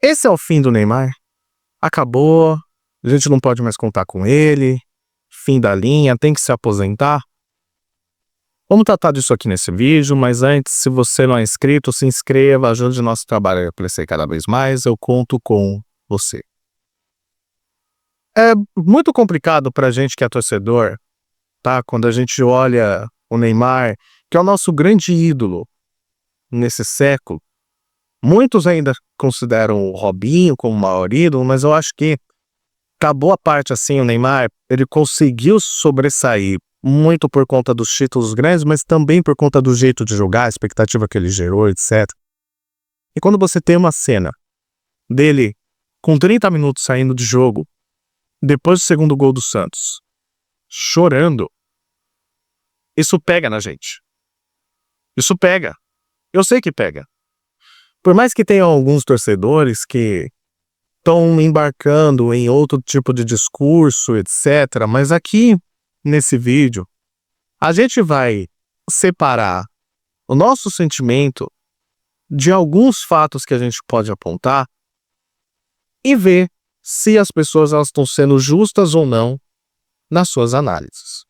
Esse é o fim do Neymar? Acabou, a gente não pode mais contar com ele, fim da linha, tem que se aposentar? Vamos tratar disso aqui nesse vídeo, mas antes, se você não é inscrito, se inscreva, ajude nosso trabalho a crescer cada vez mais, eu conto com você. É muito complicado pra gente que é torcedor, tá? Quando a gente olha o Neymar, que é o nosso grande ídolo nesse século. Muitos ainda consideram o Robinho como o maior ídolo, mas eu acho que, pra boa parte, assim, o Neymar, ele conseguiu sobressair muito por conta dos títulos grandes, mas também por conta do jeito de jogar, a expectativa que ele gerou, etc. E quando você tem uma cena dele com 30 minutos saindo de jogo, depois do segundo gol do Santos, chorando, isso pega na gente. Isso pega. Eu sei que pega. Por mais que tenham alguns torcedores que estão embarcando em outro tipo de discurso, etc., mas aqui, nesse vídeo, a gente vai separar o nosso sentimento de alguns fatos que a gente pode apontar e ver se as pessoas elas estão sendo justas ou não nas suas análises.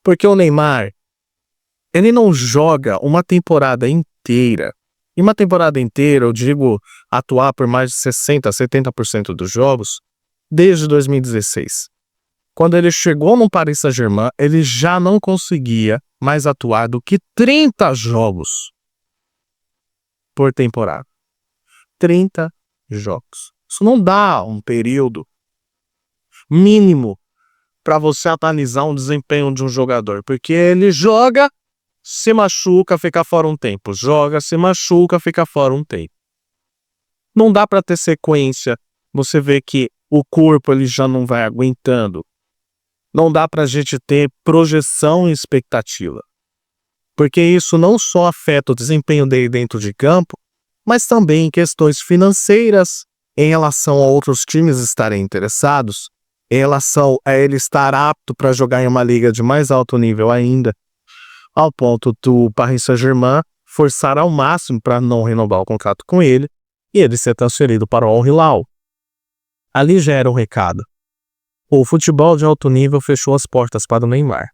Porque o Neymar, ele não joga uma temporada inteira. E uma temporada inteira, eu digo, atuar por mais de 60%, 70% dos jogos, desde 2016. Quando ele chegou no Paris Saint-Germain, ele já não conseguia mais atuar do que 30 jogos por temporada. 30 jogos. Isso não dá um período mínimo para você analisar um desempenho de um jogador, porque ele joga, se machuca, fica fora um tempo. Joga, se machuca, fica fora um tempo. Não dá para ter sequência. Você vê que o corpo ele já não vai aguentando. Não dá para a gente ter projeção e expectativa. Porque isso não só afeta o desempenho dele dentro de campo, mas também em questões financeiras, em relação a outros times estarem interessados, em relação a ele estar apto para jogar em uma liga de mais alto nível ainda, ao ponto do Paris Saint-Germain forçar ao máximo para não renovar o contrato com ele e ele ser transferido para o Al Hilal. Ali já era um recado. O futebol de alto nível fechou as portas para o Neymar.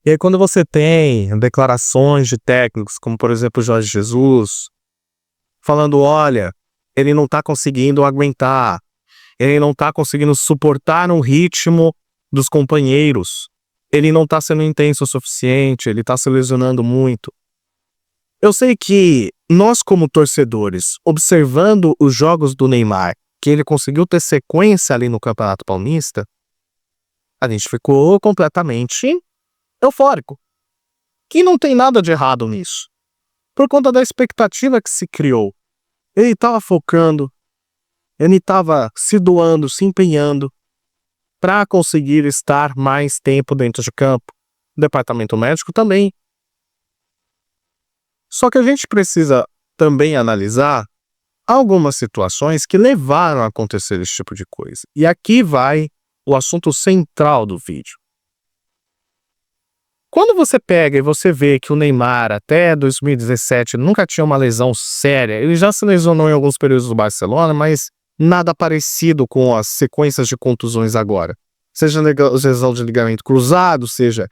E aí quando você tem declarações de técnicos, como por exemplo Jorge Jesus, falando, olha, ele não está conseguindo aguentar, ele não está conseguindo suportar o ritmo dos companheiros, ele não está sendo intenso o suficiente, ele está se lesionando muito. Eu sei que nós como torcedores, observando os jogos do Neymar, que ele conseguiu ter sequência ali no Campeonato Paulista, a gente ficou completamente eufórico. Que não tem nada de errado nisso. Por conta da expectativa que se criou. Ele estava focando, ele estava se doando, se empenhando para conseguir estar mais tempo dentro de campo. O departamento médico também. Só que a gente precisa também analisar algumas situações que levaram a acontecer esse tipo de coisa. E aqui vai o assunto central do vídeo. Quando você pega e você vê que o Neymar até 2017 nunca tinha uma lesão séria, ele já se lesionou em alguns períodos do Barcelona, mas nada parecido com as sequências de contusões agora. Seja lesão de ligamento cruzado, seja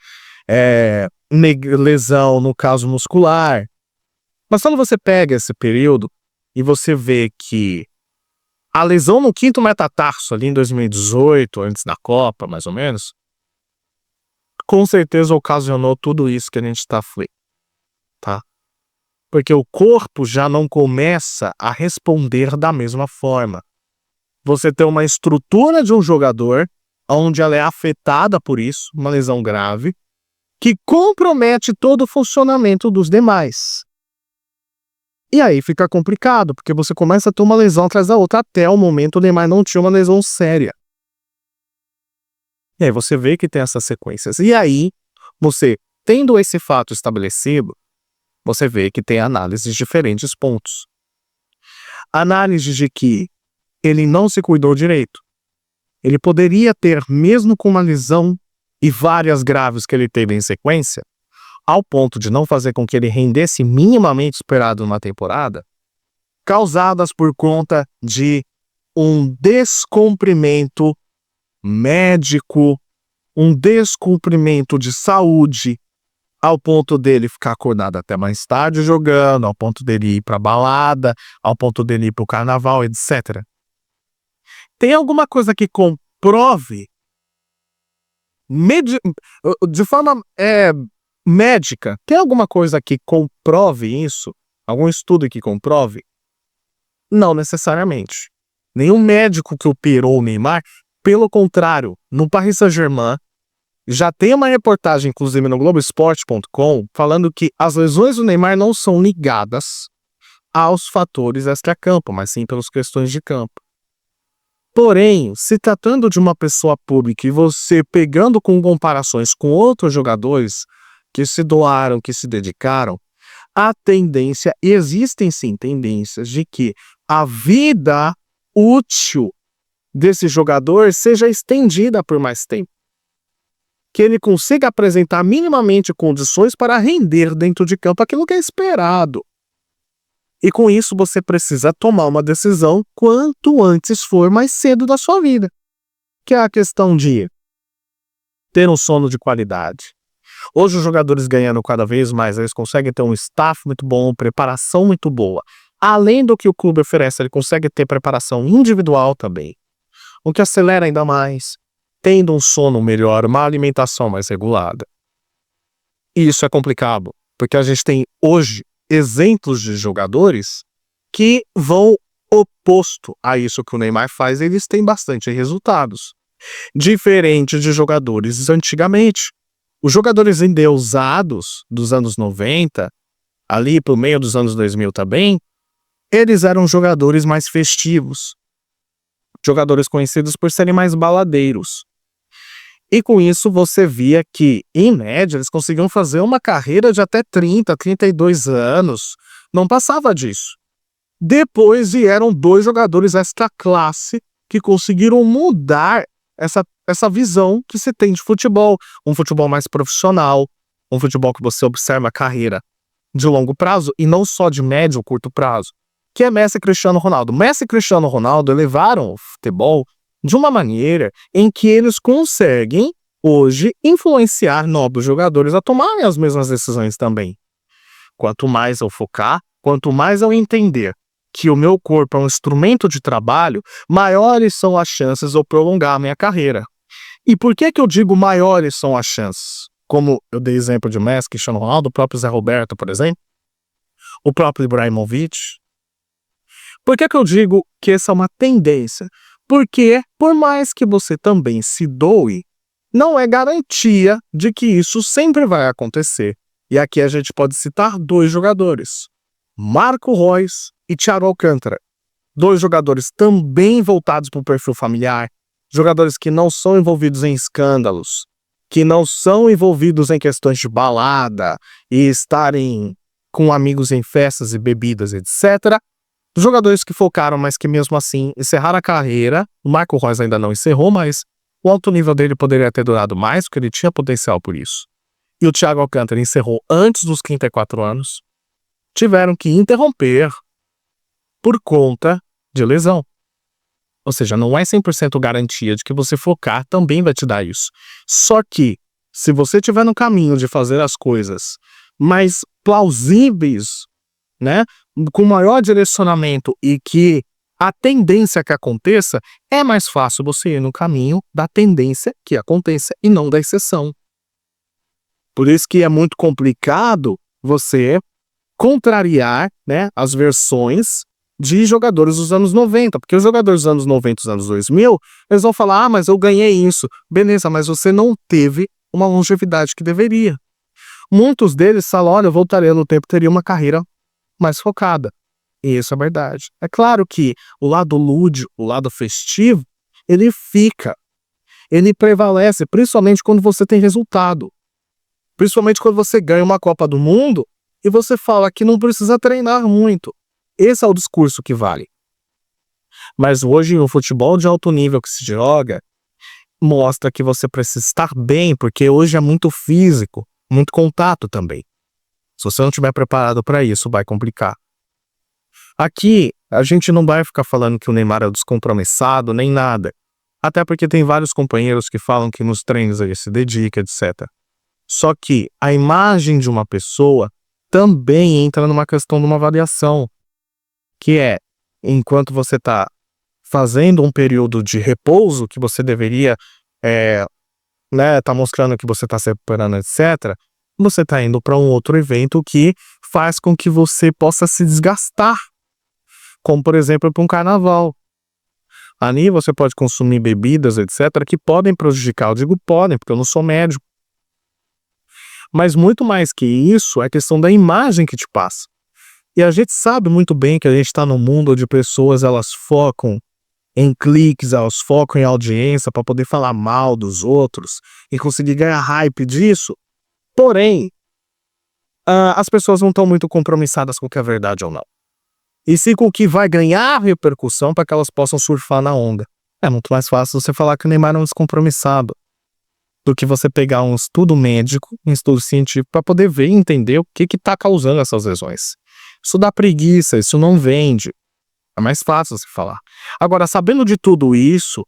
lesão no caso muscular. Mas quando você pega esse período e você vê que a lesão no quinto metatarso ali em 2018, antes da Copa, mais ou menos, com certeza ocasionou tudo isso que a gente está aflito, tá? Porque o corpo já não começa a responder da mesma forma. Você tem uma estrutura de um jogador onde ela é afetada por isso, uma lesão grave, que compromete todo o funcionamento dos demais. E aí fica complicado, porque você começa a ter uma lesão atrás da outra, até o momento o Neymar não tinha uma lesão séria. E aí você vê que tem essas sequências. E aí, você, tendo esse fato estabelecido, você vê que tem análises de diferentes pontos. Análise de que ele não se cuidou direito. Ele poderia ter, mesmo com uma lesão e várias graves que ele teve em sequência, ao ponto de não fazer com que ele rendesse minimamente esperado numa temporada, causadas por conta de um descumprimento médico, um descumprimento de saúde, ao ponto dele ficar acordado até mais tarde jogando, ao ponto dele ir para balada, ao ponto dele ir para o carnaval, etc. Tem alguma coisa que comprove de forma médica? Tem alguma coisa que comprove isso? Algum estudo que comprove? Não necessariamente. Nenhum médico que operou o Neymar, pelo contrário, no Paris Saint-Germain, já tem uma reportagem, inclusive no Globoesporte.com, falando que as lesões do Neymar não são ligadas aos fatores extracampo, mas sim pelas questões de campo. Porém, se tratando de uma pessoa pública e você pegando com comparações com outros jogadores que se doaram, que se dedicaram, a tendência, existem sim tendências de que a vida útil desse jogador seja estendida por mais tempo. Que ele consiga apresentar minimamente condições para render dentro de campo aquilo que é esperado. E com isso você precisa tomar uma decisão quanto antes for mais cedo da sua vida. Que é a questão de ter um sono de qualidade. Hoje os jogadores ganhando cada vez mais, eles conseguem ter um staff muito bom, preparação muito boa. Além do que o clube oferece, ele consegue ter preparação individual também. O que acelera ainda mais, tendo um sono melhor, uma alimentação mais regulada. E isso é complicado, porque a gente tem hoje exemplos de jogadores que vão oposto a isso que o Neymar faz, eles têm bastante resultados. Diferente de jogadores antigamente. Os jogadores endeusados dos anos 90, ali pro meio dos anos 2000 também, eles eram jogadores mais festivos. Jogadores conhecidos por serem mais baladeiros. E com isso você via que, em média, eles conseguiam fazer uma carreira de até 30, 32 anos. Não passava disso. Depois vieram dois jogadores extra classe que conseguiram mudar essa visão que se tem de futebol. Um futebol mais profissional, um futebol que você observa a carreira de longo prazo e não só de médio ou curto prazo, que é Messi e Cristiano Ronaldo. Messi e Cristiano Ronaldo elevaram o futebol de uma maneira em que eles conseguem, hoje, influenciar novos jogadores a tomarem as mesmas decisões também. Quanto mais eu focar, quanto mais eu entender que o meu corpo é um instrumento de trabalho, maiores são as chances de eu prolongar a minha carreira. E por que eu digo maiores são as chances? Como eu dei exemplo de Messi, Cristiano Ronaldo, o próprio Zé Roberto, por exemplo, o próprio Ibrahimovic. Por que eu digo que essa é uma tendência? Porque, por mais que você também se doe, não é garantia de que isso sempre vai acontecer. E aqui a gente pode citar dois jogadores, Marco Reus e Thiago Alcântara. Dois jogadores também voltados para o perfil familiar, jogadores que não são envolvidos em escândalos, que não são envolvidos em questões de balada e estarem com amigos em festas e bebidas, etc. Jogadores que focaram, mas que mesmo assim encerraram a carreira. O Marco Reus ainda não encerrou, mas o alto nível dele poderia ter durado mais, porque ele tinha potencial por isso. E o Thiago Alcântara encerrou antes dos 34 anos. Tiveram que interromper por conta de lesão. Ou seja, não é 100% garantia de que você focar também vai te dar isso. Só que, se você estiver no caminho de fazer as coisas mais plausíveis, né, com maior direcionamento e que a tendência que aconteça, é mais fácil você ir no caminho da tendência que aconteça e não da exceção. Por isso que é muito complicado você contrariar, né, as versões de jogadores dos anos 90, porque os jogadores dos anos 90 e dos anos 2000, eles vão falar, mas eu ganhei isso. Beleza, mas você não teve uma longevidade que deveria. Muitos deles falam, olha, eu voltaria no tempo, teria uma carreira mais focada. E isso é verdade. É claro que o lado lúdico, o lado festivo, ele fica. Ele prevalece, principalmente quando você tem resultado. Principalmente quando você ganha uma Copa do Mundo e você fala que não precisa treinar muito. Esse é o discurso que vale. Mas hoje o futebol de alto nível que se joga mostra que você precisa estar bem, porque hoje é muito físico, muito contato também. Se você não estiver preparado para isso, vai complicar. Aqui A gente não vai ficar falando que o Neymar é descompromissado, nem nada. Até porque tem vários companheiros que falam que nos treinos ele se dedica, etc. Só que a imagem de uma pessoa também entra numa questão de uma avaliação, que é, enquanto você está fazendo um período de repouso, que você deveria tá mostrando que você está se recuperando, etc., você está indo para um outro evento que faz com que você possa se desgastar, como, por exemplo, para um carnaval. Ali você pode consumir bebidas, etc., que podem prejudicar. Eu digo podem, porque eu não sou médico. Mas muito mais que isso, é a questão da imagem que te passa. E a gente sabe muito bem que a gente está num mundo onde pessoas elas focam em cliques, elas focam em audiência para poder falar mal dos outros e conseguir ganhar hype disso. Porém, as pessoas não estão muito compromissadas com o que é verdade ou não. E sim com o que vai ganhar repercussão para que elas possam surfar na onda. É muito mais fácil você falar que o Neymar é um descompromissado do que você pegar um estudo médico, um estudo científico, para poder ver e entender o que está causando essas lesões. Isso dá preguiça, isso não vende. É mais fácil você falar. Agora, sabendo de tudo isso,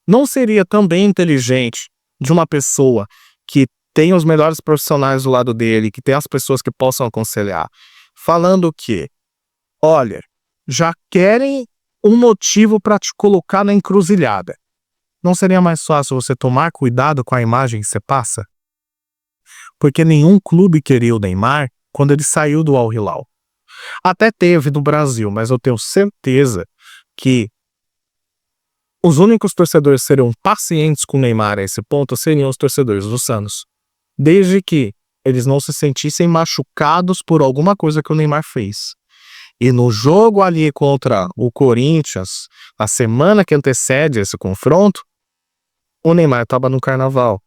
não seria também inteligente de uma pessoa que tem os melhores profissionais do lado dele, que tem as pessoas que possam aconselhar, falando que, olha, já querem um motivo para te colocar na encruzilhada. Não seria mais fácil você tomar cuidado com a imagem que você passa? Porque nenhum clube queria o Neymar quando ele saiu do Al Hilal. Até teve no Brasil, mas eu tenho certeza que os únicos torcedores que seriam pacientes com o Neymar a esse ponto seriam os torcedores do Santos. Desde que eles não se sentissem machucados por alguma coisa que o Neymar fez. E no jogo ali contra o Corinthians, a semana que antecede esse confronto, o Neymar estava no carnaval.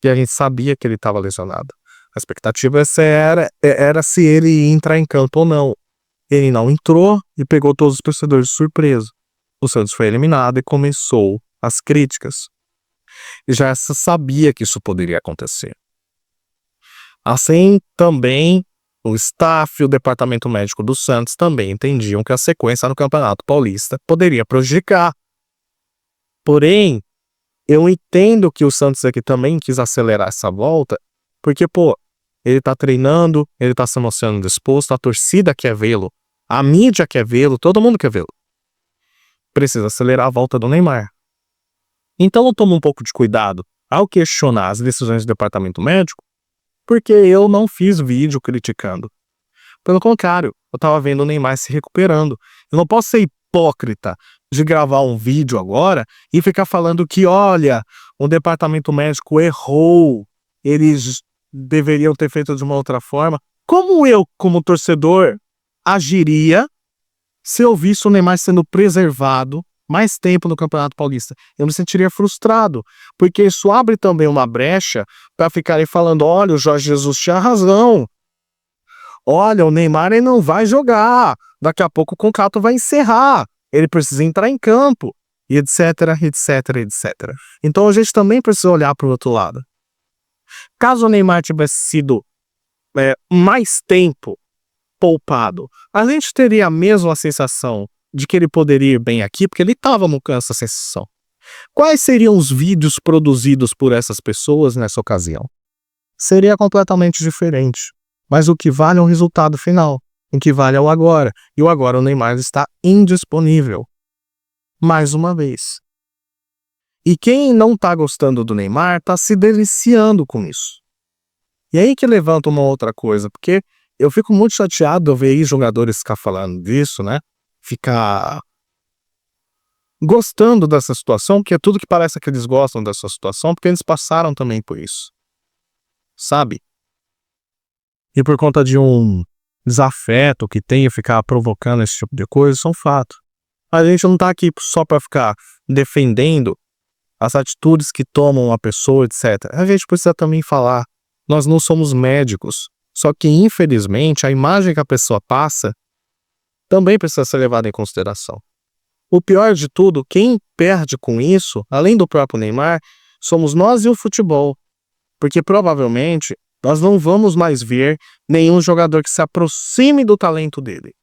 E a gente sabia que ele estava lesionado. A expectativa era se ele ia entrar em campo ou não. Ele não entrou e pegou todos os torcedores de surpresa. O Santos foi eliminado e começou as críticas. E já se sabia que isso poderia acontecer. Assim, também, o staff e o departamento médico do Santos também entendiam que a sequência no Campeonato Paulista poderia prejudicar. Porém, eu entendo que o Santos aqui também quis acelerar essa volta, porque, ele tá treinando, ele tá se mostrando disposto, a torcida quer vê-lo, a mídia quer vê-lo, todo mundo quer vê-lo. Precisa acelerar a volta do Neymar. Então eu tomo um pouco de cuidado ao questionar as decisões do departamento médico, porque eu não fiz vídeo criticando. Pelo contrário, eu tava vendo o Neymar se recuperando. Eu não posso ser hipócrita de gravar um vídeo agora e ficar falando que, olha, o departamento médico errou, eles deveriam ter feito de uma outra forma. Como eu, como torcedor, agiria se eu visse o Neymar sendo preservado mais tempo no Campeonato Paulista? Eu me sentiria frustrado, porque isso abre também uma brecha para ficarem falando, olha, o Jorge Jesus tinha razão. Olha, o Neymar ele não vai jogar, daqui a pouco o contrato vai encerrar, ele precisa entrar em campo, e etc, etc, etc. Então a gente também precisa olhar para o outro lado. Caso o Neymar tivesse sido mais tempo poupado, a gente teria a mesma sensação de que ele poderia ir bem aqui, porque ele estava no canso essa sensação. Quais seriam os vídeos produzidos por essas pessoas nessa ocasião? Seria completamente diferente. Mas o que vale é o resultado final. O que vale é o agora. E o agora o Neymar está indisponível. Mais uma vez. E quem não está gostando do Neymar está se deliciando com isso. E aí que levanta uma outra coisa, porque eu fico muito chateado de eu ver aí jogadores ficar falando disso, né? Ficar gostando dessa situação, porque é tudo que parece que eles gostam dessa situação, porque eles passaram também por isso. Sabe? E por conta de um desafeto que tem a ficar provocando esse tipo de coisa, isso é um fato. A gente não tá aqui só para ficar defendendo as atitudes que tomam a pessoa, etc. A gente precisa também falar, nós não somos médicos, só que infelizmente a imagem que a pessoa passa também precisa ser levada em consideração. O pior de tudo, quem perde com isso, além do próprio Neymar, somos nós e o futebol. Porque provavelmente nós não vamos mais ver nenhum jogador que se aproxime do talento dele.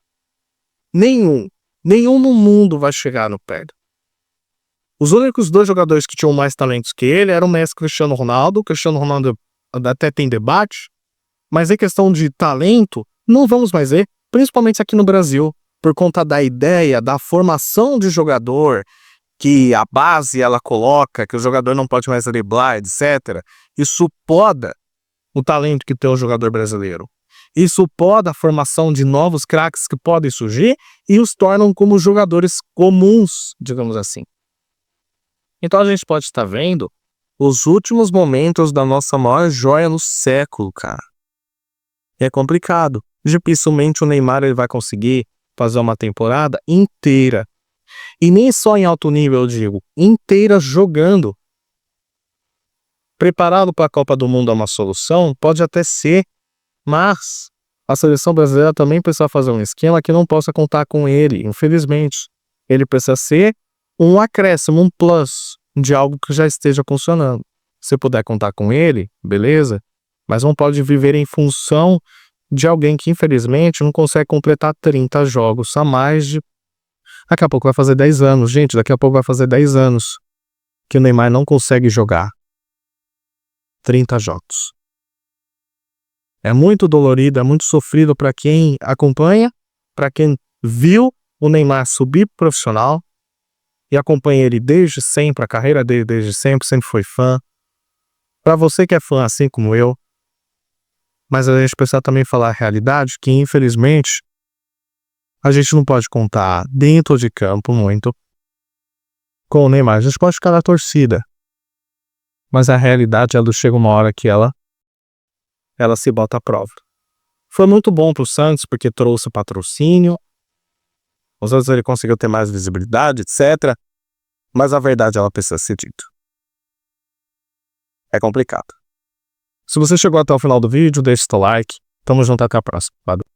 Nenhum. Nenhum no mundo vai chegar no pé. Os únicos 2 jogadores que tinham mais talentos que ele eram o Messi e Cristiano Ronaldo. O Cristiano Ronaldo até tem debate, mas em questão de talento, não vamos mais ver, principalmente aqui no Brasil, por conta da ideia, da formação de jogador, que a base ela coloca, que o jogador não pode mais driblar, etc. Isso poda o talento que tem o jogador brasileiro. Isso poda a formação de novos craques que podem surgir e os tornam como jogadores comuns, digamos assim. Então a gente pode estar vendo os últimos momentos da nossa maior joia no século, cara. É complicado. Dificilmente o Neymar ele vai conseguir fazer uma temporada inteira. E nem só em alto nível, eu digo, inteira jogando. Preparado para a Copa do Mundo é uma solução? Pode até ser, mas a seleção brasileira também precisa fazer um esquema que não possa contar com ele, infelizmente. Ele precisa ser um acréscimo, um plus de algo que já esteja funcionando. Se puder contar com ele, beleza, mas não pode viver em função de alguém que infelizmente não consegue completar 30 jogos a mais de... Daqui a pouco vai fazer 10 anos, gente, daqui a pouco vai fazer 10 anos que o Neymar não consegue jogar 30 jogos. É muito dolorido, é muito sofrido para quem acompanha, para quem viu o Neymar subir pro profissional e acompanha ele desde sempre, a carreira dele desde sempre, sempre foi fã. Para você que é fã assim como eu, mas a gente precisa também falar a realidade que infelizmente a gente não pode contar dentro de campo muito com o Neymar. A gente pode ficar na torcida, mas a realidade ela chega uma hora que ela se bota à prova. Foi muito bom pro Santos porque trouxe patrocínio, os outros ele conseguiu ter mais visibilidade, etc. Mas a verdade ela precisa ser dita. É complicado. Se você chegou até o final do vídeo, deixe seu like. Tamo junto, até a próxima. Valeu.